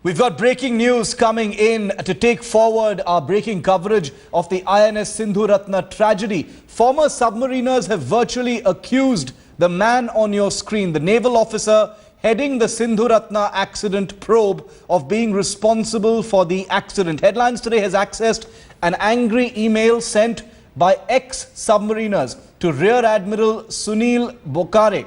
We've got breaking news coming in to take forward our breaking coverage of the INS Sindhuratna tragedy. Former submariners have virtually accused the man on your screen, the naval officer heading the Sindhuratna accident probe, of being responsible for the accident. Headlines Today has accessed an angry email sent by ex-submariners to Rear Admiral Sunil Bokhare,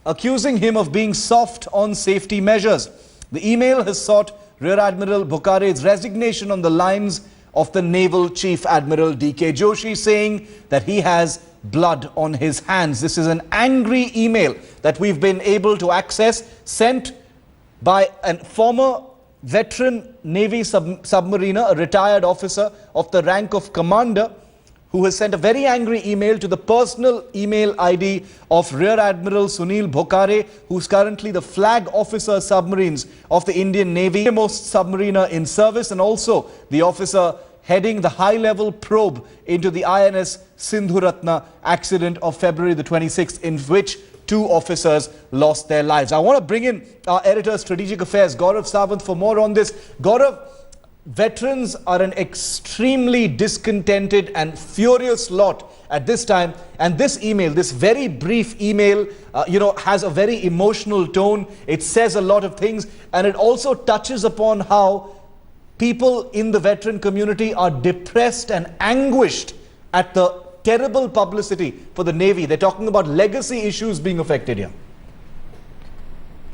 accusing him of being soft on safety measures. The email has sought Rear Admiral Bokhare's resignation on the lines of the Naval Chief Admiral D.K. Joshi, saying that he has blood on his hands. This is an angry email that we've been able to access, sent by a former veteran Navy submariner, a retired officer of the rank of commander, who has sent a very angry email to the personal email ID of Rear Admiral Sunil Bokhare, who's currently the flag officer submarines of the Indian Navy, most submariner in service, and also the officer heading the high-level probe into the INS Sindhuratna accident of February the 26th, in which two officers lost their lives. I want to bring in our editor of Strategic Affairs, Gaurav Sawant, for more on this. Gaurav, veterans are an extremely discontented and furious lot at this time, and this email, this very brief email, has a very emotional tone. It says a lot of things, and it also touches upon how people in the veteran community are depressed and anguished at the terrible publicity for the Navy. They're talking about legacy issues being affected here.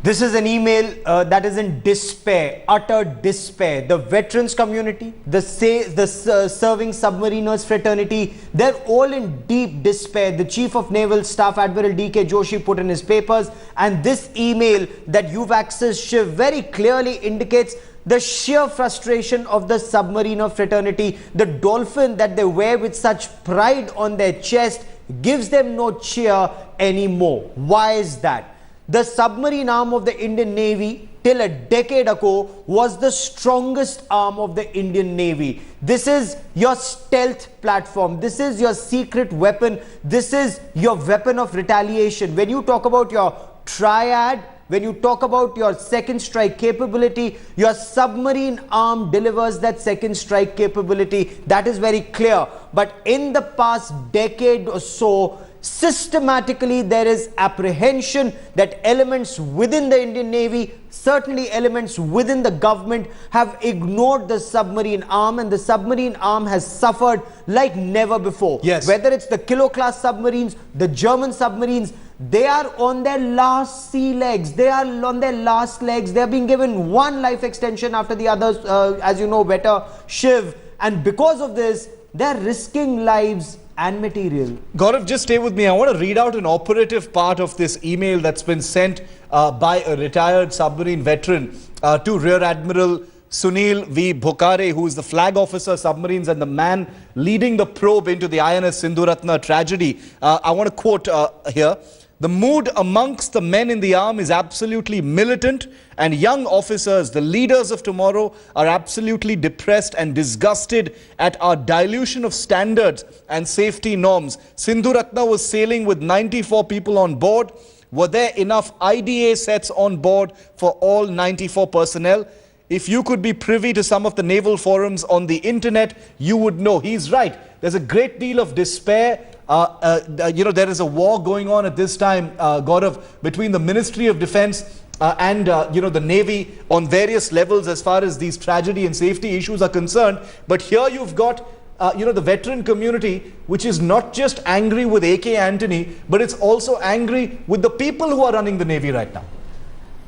This is an email that is in despair, utter despair. The veterans community, the serving submariners fraternity, they're all in deep despair. The Chief of Naval Staff, Admiral D.K. Joshi, put in his papers, and this email that you've accessed, Shiv, very clearly indicates the sheer frustration of the submariner fraternity. The dolphin that they wear with such pride on their chest gives them no cheer anymore. Why is that? The submarine arm of the Indian Navy till a decade ago was the strongest arm of the Indian Navy. This is your stealth platform. This is your secret weapon. This is your weapon of retaliation. When you talk about your triad, when you talk about your second strike capability, your submarine arm delivers that second strike capability. That is very clear. But in the past decade or so, systematically there is apprehension that elements within the Indian Navy, certainly elements within the government, have ignored the submarine arm, and the submarine arm has suffered like never before. Yes. Whether it's the Kilo class submarines, the German submarines, they are on their last sea legs. They are on their last legs. They are being given one life extension after the others, as you know better, Shiv. And because of this, they are risking lives and material. Gaurav, just stay with me. I want to read out an operative part of this email that's been sent by a retired submarine veteran to Rear Admiral Sunil V. Bokhare, who is the flag officer submarines and the man leading the probe into the INS Sindhuratna tragedy. I want to quote here. The mood amongst the men in the arm is absolutely militant, and young officers, the leaders of tomorrow, are absolutely depressed and disgusted at our dilution of standards and safety norms. Sindhuratna was sailing with 94 people on board. Were there enough IDA sets on board for all 94 personnel? If you could be privy to some of the naval forums on the internet, you would know. He's right. There's a great deal of despair. There is a war going on at this time, Gaurav, between the Ministry of Defense and the Navy on various levels as far as these tragedy and safety issues are concerned. But here you've got the veteran community, which is not just angry with A.K. Antony, but it's also angry with the people who are running the Navy right now.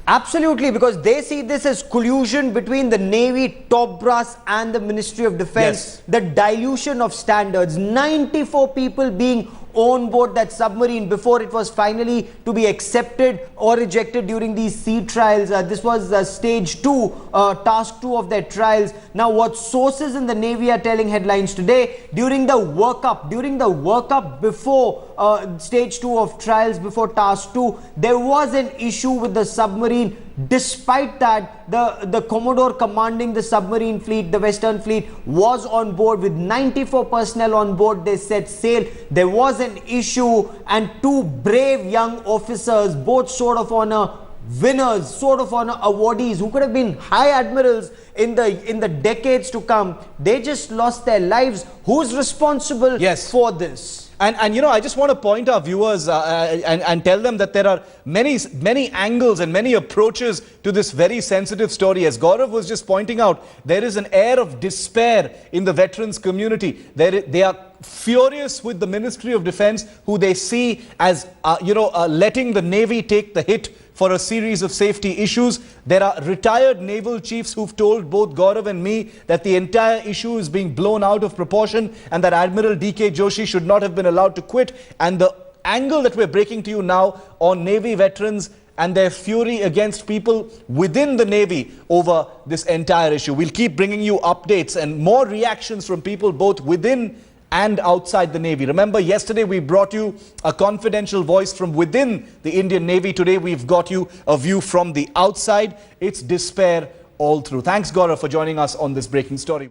Absolutely, because they see this as collusion between the Navy top brass and the Ministry of Defense. Yes. The dilution of standards, 94 people being on board that submarine before it was finally to be accepted or rejected during these sea trials. This was stage 2, task 2 of their trials. Now, what sources in the Navy are telling Headlines Today, during the workup before stage 2 of trials, before task 2, there was an issue with the submarine. Despite that, the Commodore commanding the submarine fleet, the Western Fleet, was on board with 94 personnel on board. They set sail. There was an issue, and two brave young officers, both sort of on a winners, sword of honor awardees who could have been high admirals in the decades to come, they just lost their lives. Who's responsible for this? And you know, I just want to point our viewers and tell them that there are many angles and many approaches to this very sensitive story. As Gaurav was just pointing out, there is an air of despair in the veterans community. They are furious with the Ministry of Defence, who they see as letting the Navy take the hit for a series of safety issues. There are retired naval chiefs who've told both Gaurav and me that the entire issue is being blown out of proportion and that Admiral D.K. Joshi should not have been allowed to quit. And the angle that we're breaking to you now on Navy veterans and their fury against people within the Navy over this entire issue. We'll keep bringing you updates and more reactions from people both within and outside the Navy. Remember, yesterday we brought you a confidential voice from within the Indian Navy. Today we've got you a view from the outside. It's despair all through. Thanks, Gaurav, for joining us on this breaking story.